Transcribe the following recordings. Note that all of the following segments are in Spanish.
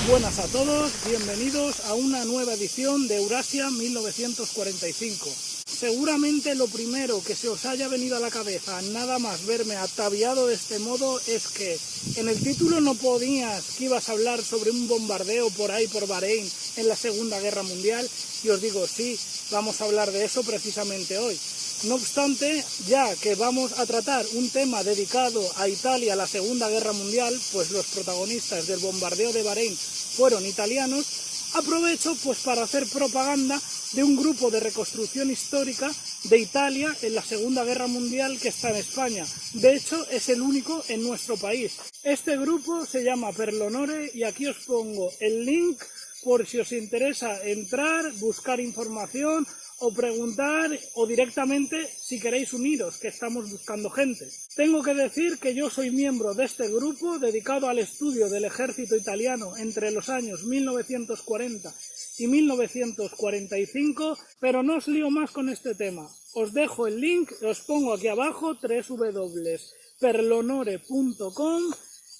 Buenas a todos, bienvenidos a una nueva edición de Eurasia 1945. Seguramente lo primero que se os haya venido a la cabeza, nada más verme ataviado de este modo, es que en el título no ponías que ibas a hablar sobre un bombardeo por ahí por Bahrein en la Segunda Guerra Mundial, y os digo sí, vamos a hablar de eso precisamente hoy. No obstante, ya que vamos a tratar un tema dedicado a Italia, a la Segunda Guerra Mundial, pues los protagonistas del bombardeo de Bahrein fueron italianos, aprovecho pues para hacer propaganda de un grupo de reconstrucción histórica de Italia en la Segunda Guerra Mundial que está en España. De hecho, es el único en nuestro país. Este grupo se llama Per l'Onore y aquí os pongo el link por si os interesa entrar, buscar información o preguntar o directamente si queréis uniros, que estamos buscando gente. Tengo que decir que yo soy miembro de este grupo dedicado al estudio del ejército italiano entre los años 1940 y 1945, pero no os lío más con este tema. Os dejo el link, os pongo aquí abajo, www.perlonore.com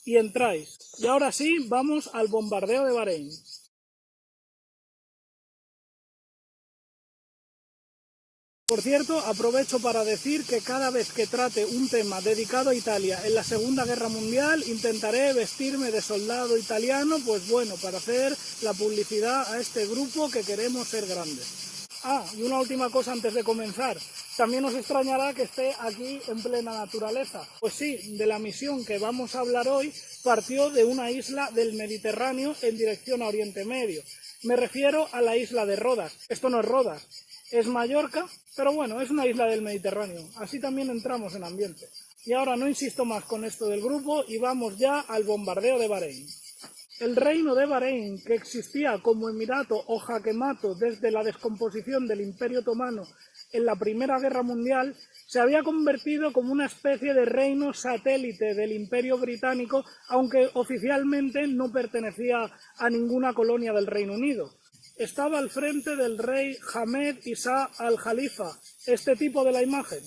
y entráis. Y ahora sí, vamos al bombardeo de Bahrein. Por cierto, aprovecho para decir que cada vez que trate un tema dedicado a Italia en la Segunda Guerra Mundial, intentaré vestirme de soldado italiano, pues bueno, para hacer la publicidad a este grupo que queremos ser grandes. Y una última cosa antes de comenzar. También os extrañará que esté aquí en plena naturaleza. Pues sí, de la misión que vamos a hablar hoy partió de una isla del Mediterráneo en dirección a Oriente Medio. Me refiero a la isla de Rodas. Esto no es Rodas. Es Mallorca, pero bueno, es una isla del Mediterráneo, así también entramos en ambiente. Y ahora no insisto más con esto del grupo y vamos ya al bombardeo de Bahrein. El reino de Bahrein, que existía como emirato o jaquemato desde la descomposición del Imperio Otomano en la Primera Guerra Mundial, se había convertido como una especie de reino satélite del Imperio Británico, aunque oficialmente no pertenecía a ninguna colonia del Reino Unido. Estaba al frente del rey Hamed Isa al-Jalifa, este tipo de la imagen,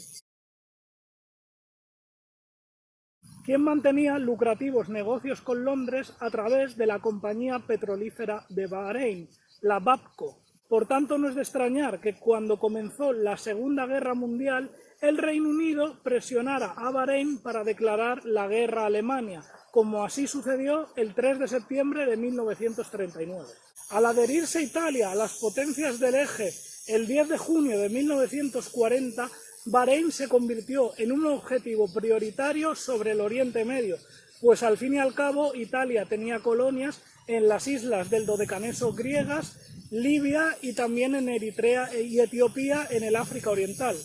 quien mantenía lucrativos negocios con Londres a través de la compañía petrolífera de Bahrein, la Babco. Por tanto, no es de extrañar que cuando comenzó la Segunda Guerra Mundial, el Reino Unido presionara a Bahrein para declarar la guerra a Alemania, como así sucedió el 3 de septiembre de 1939. Al adherirse Italia a las potencias del Eje el 10 de junio de 1940, Bahrein se convirtió en un objetivo prioritario sobre el Oriente Medio, pues al fin y al cabo Italia tenía colonias en las islas del Dodecaneso griegas, Libia y también en Eritrea y Etiopía en el África Oriental.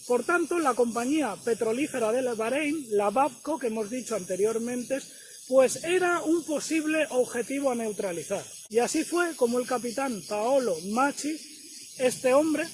Por tanto, la compañía petrolífera de Bahrein, la Babco, que hemos dicho anteriormente, pues era un posible objetivo a neutralizar. Y así fue como el capitán Paolo Macchi, este hombre,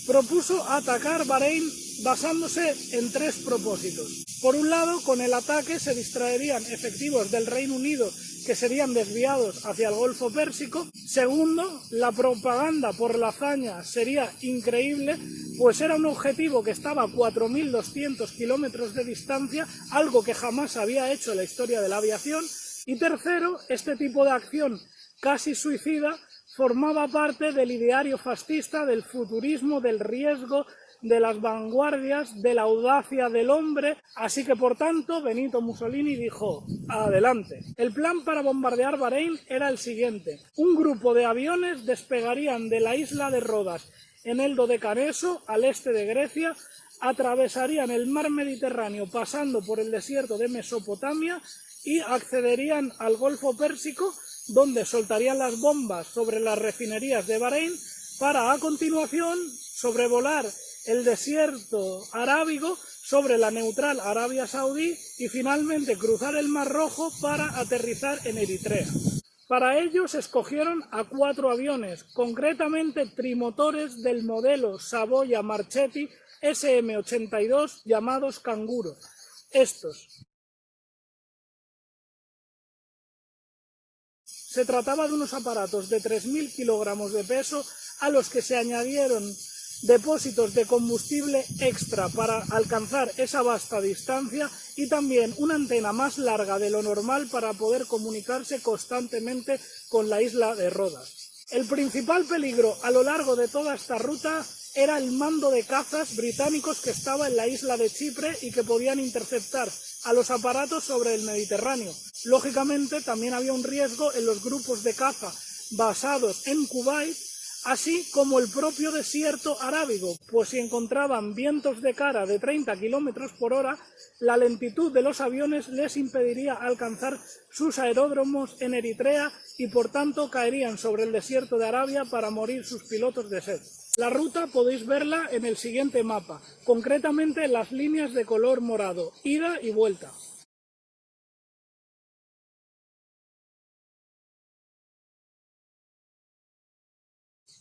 propuso atacar Bahrein basándose en tres propósitos. Por un lado, con el ataque se distraerían efectivos del Reino Unido que serían desviados hacia el Golfo Pérsico. Segundo, la propaganda por la hazaña sería increíble, pues era un objetivo que estaba a 4.200 kilómetros de distancia, algo que jamás había hecho en la historia de la aviación. Y tercero, este tipo de acción casi suicida formaba parte del ideario fascista, del futurismo, del riesgo, de las vanguardias, de la audacia del hombre, así que por tanto Benito Mussolini dijo adelante. El plan para bombardear Bahrein era el siguiente: un grupo de aviones despegarían de la isla de Rodas en el Dodecaneso, al este de Grecia, atravesarían el mar Mediterráneo pasando por el desierto de Mesopotamia y accederían al Golfo Pérsico, donde soltarían las bombas sobre las refinerías de Bahrein para a continuación sobrevolar el desierto arábigo sobre la neutral Arabia Saudí y finalmente cruzar el Mar Rojo para aterrizar en Eritrea. Para ello se escogieron a 4 aviones, concretamente trimotores del modelo Savoia Marchetti SM-82 llamados Canguro. Se trataba de unos aparatos de 3.000 kilogramos de peso a los que se añadieron depósitos de combustible extra para alcanzar esa vasta distancia y también una antena más larga de lo normal para poder comunicarse constantemente con la isla de Rodas. El principal peligro a lo largo de toda esta ruta era el mando de cazas británicos que estaba en la isla de Chipre y que podían interceptar a los aparatos sobre el Mediterráneo. Lógicamente también había un riesgo en los grupos de caza basados en Kuwait, así como el propio desierto arábigo, pues si encontraban vientos de cara de 30 km por hora, la lentitud de los aviones les impediría alcanzar sus aeródromos en Eritrea y por tanto caerían sobre el desierto de Arabia para morir sus pilotos de sed. La ruta podéis verla en el siguiente mapa, concretamente las líneas de color morado, ida y vuelta.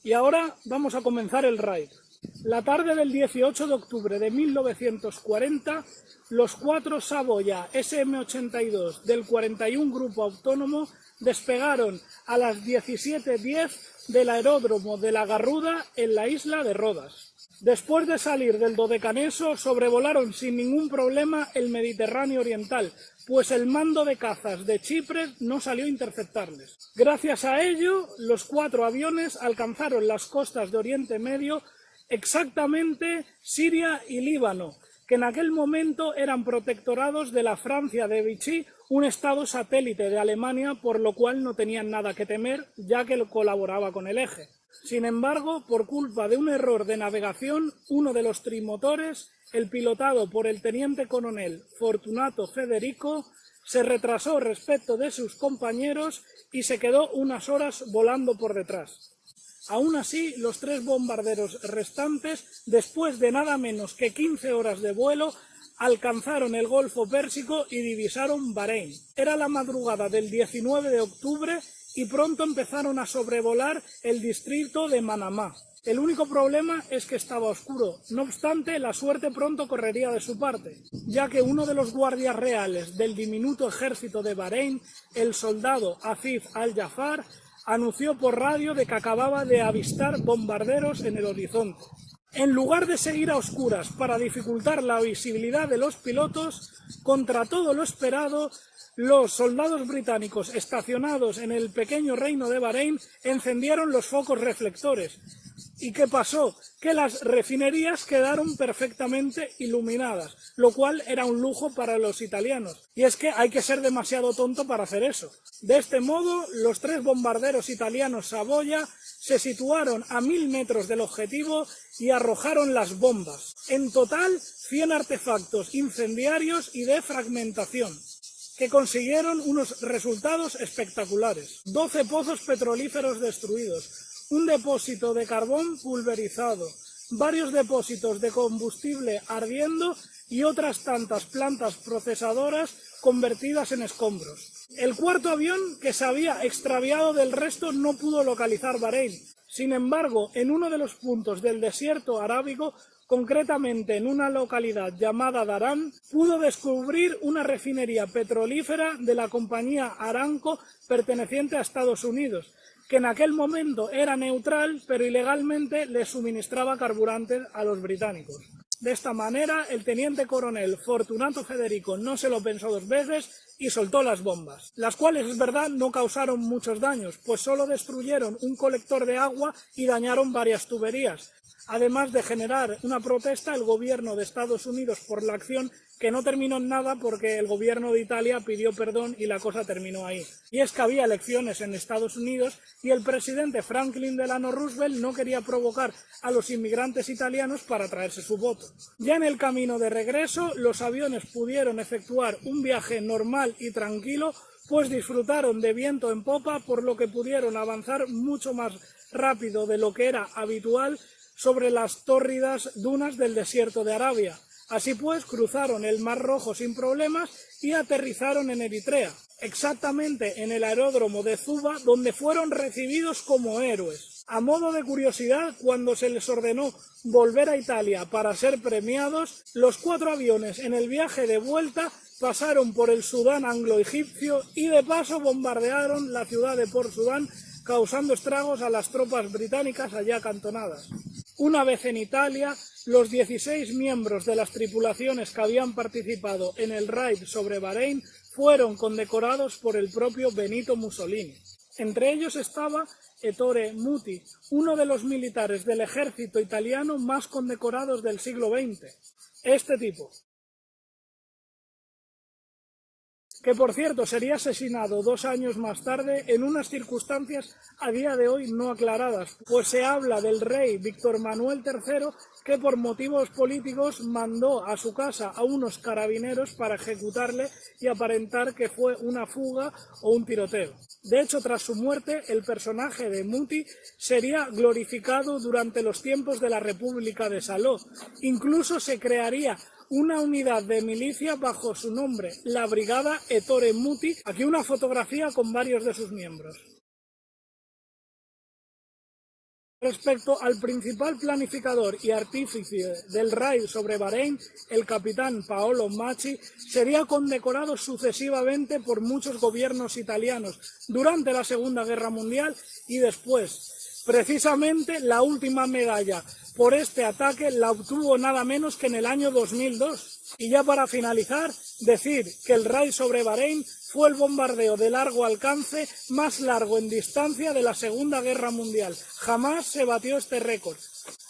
Y ahora vamos a comenzar el raid. La tarde del 18 de octubre de 1940, los 4 Savoia SM-82 del 41 Grupo Autónomo despegaron a las 17:10 del aeródromo de La Garruda en la isla de Rodas. Después de salir del Dodecaneso, sobrevolaron sin ningún problema el Mediterráneo oriental, pues el mando de cazas de Chipre no salió a interceptarles. Gracias a ello, los 4 aviones alcanzaron las costas de Oriente Medio, exactamente Siria y Líbano, que en aquel momento eran protectorados de la Francia de Vichy, un estado satélite de Alemania, por lo cual no tenían nada que temer, ya que colaboraba con el eje. Sin embargo, por culpa de un error de navegación, uno de los trimotores, el pilotado por el teniente coronel Fortunato Federico, se retrasó respecto de sus compañeros y se quedó unas horas volando por detrás. Aún así, los 3 bombarderos restantes, después de nada menos que 15 horas de vuelo, alcanzaron el Golfo Pérsico y divisaron Bahrein. Era la madrugada del 19 de octubre y pronto empezaron a sobrevolar el distrito de Manamá. El único problema es que estaba oscuro. No obstante, la suerte pronto correría de su parte, ya que uno de los guardias reales del diminuto ejército de Bahrein, el soldado Afif al-Jafar, anunció por radio de que acababa de avistar bombarderos en el horizonte. En lugar de seguir a oscuras para dificultar la visibilidad de los pilotos, contra todo lo esperado, los soldados británicos estacionados en el pequeño reino de Bahrein encendieron los focos reflectores. ¿Y qué pasó? Que las refinerías quedaron perfectamente iluminadas, lo cual era un lujo para los italianos. Y es que hay que ser demasiado tonto para hacer eso. De este modo, los 3 bombarderos italianos Savoia se situaron a 1000 metros del objetivo y arrojaron las bombas. En total, 100 artefactos incendiarios y de fragmentación, que consiguieron unos resultados espectaculares. 12 pozos petrolíferos destruidos, un depósito de carbón pulverizado, varios depósitos de combustible ardiendo y otras tantas plantas procesadoras convertidas en escombros. El 4º avión, que se había extraviado del resto, no pudo localizar Bahrein. Sin embargo, en uno de los puntos del desierto arábigo, concretamente en una localidad llamada Daran, pudo descubrir una refinería petrolífera de la compañía Aramco perteneciente a Estados Unidos, que en aquel momento era neutral, pero ilegalmente le suministraba carburantes a los británicos. De esta manera, el teniente coronel Fortunato Federico no se lo pensó 2 veces y soltó las bombas, las cuales, es verdad, no causaron muchos daños, pues solo destruyeron un colector de agua y dañaron varias tuberías, además de generar una protesta al gobierno de Estados Unidos por la acción, que no terminó en nada porque el gobierno de Italia pidió perdón y la cosa terminó ahí. Y es que había elecciones en Estados Unidos y el presidente Franklin Delano Roosevelt no quería provocar a los inmigrantes italianos para traerse su voto. Ya en el camino de regreso, los aviones pudieron efectuar un viaje normal y tranquilo, pues disfrutaron de viento en popa, por lo que pudieron avanzar mucho más rápido de lo que era habitual sobre las tórridas dunas del desierto de Arabia. Así pues, cruzaron el Mar Rojo sin problemas y aterrizaron en Eritrea, exactamente en el aeródromo de Zuba, donde fueron recibidos como héroes. A modo de curiosidad, cuando se les ordenó volver a Italia para ser premiados, los 4 aviones en el viaje de vuelta pasaron por el Sudán anglo-egipcio y de paso bombardearon la ciudad de Port Sudán, causando estragos a las tropas británicas allá acantonadas. Una vez en Italia, los 16 miembros de las tripulaciones que habían participado en el raid sobre Bahrein fueron condecorados por el propio Benito Mussolini. Entre ellos estaba Ettore Muti, uno de los militares del ejército italiano más condecorados del siglo XX. Este tipo, que por cierto sería asesinado 2 años más tarde en unas circunstancias a día de hoy no aclaradas, pues se habla del rey Víctor Manuel III que por motivos políticos mandó a su casa a unos carabineros para ejecutarle y aparentar que fue una fuga o un tiroteo. De hecho, tras su muerte, el personaje de Muti sería glorificado durante los tiempos de la República de Salò. Incluso se crearía una unidad de milicia bajo su nombre, la Brigada Ettore Muti. Aquí una fotografía con varios de sus miembros. Respecto al principal planificador y artífice del raid sobre Bahrein, el capitán Paolo Macchi, sería condecorado sucesivamente por muchos gobiernos italianos durante la Segunda Guerra Mundial y después. Precisamente la última medalla por este ataque la obtuvo nada menos que en el año 2002. Y ya para finalizar, decir que el raid sobre Bahrein fue el bombardeo de largo alcance más largo en distancia de la Segunda Guerra Mundial. Jamás se batió este récord,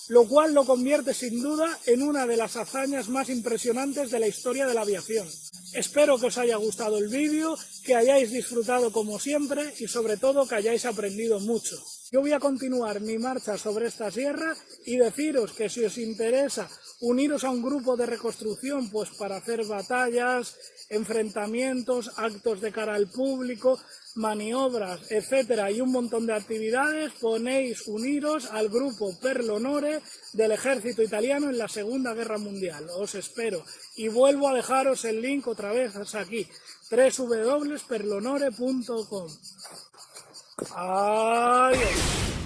lo cual lo convierte sin duda en una de las hazañas más impresionantes de la historia de la aviación. Espero que os haya gustado el vídeo, que hayáis disfrutado como siempre y sobre todo que hayáis aprendido mucho. Yo voy a continuar mi marcha sobre esta sierra y deciros que si os interesa uniros a un grupo de reconstrucción pues para hacer batallas, enfrentamientos, actos de cara al público, maniobras, etcétera, y un montón de actividades, ponéis uniros al grupo Per l'Onore del ejército italiano en la Segunda Guerra Mundial. Os espero y vuelvo a dejaros el link otra vez aquí, www.perlonore.com. Adiós.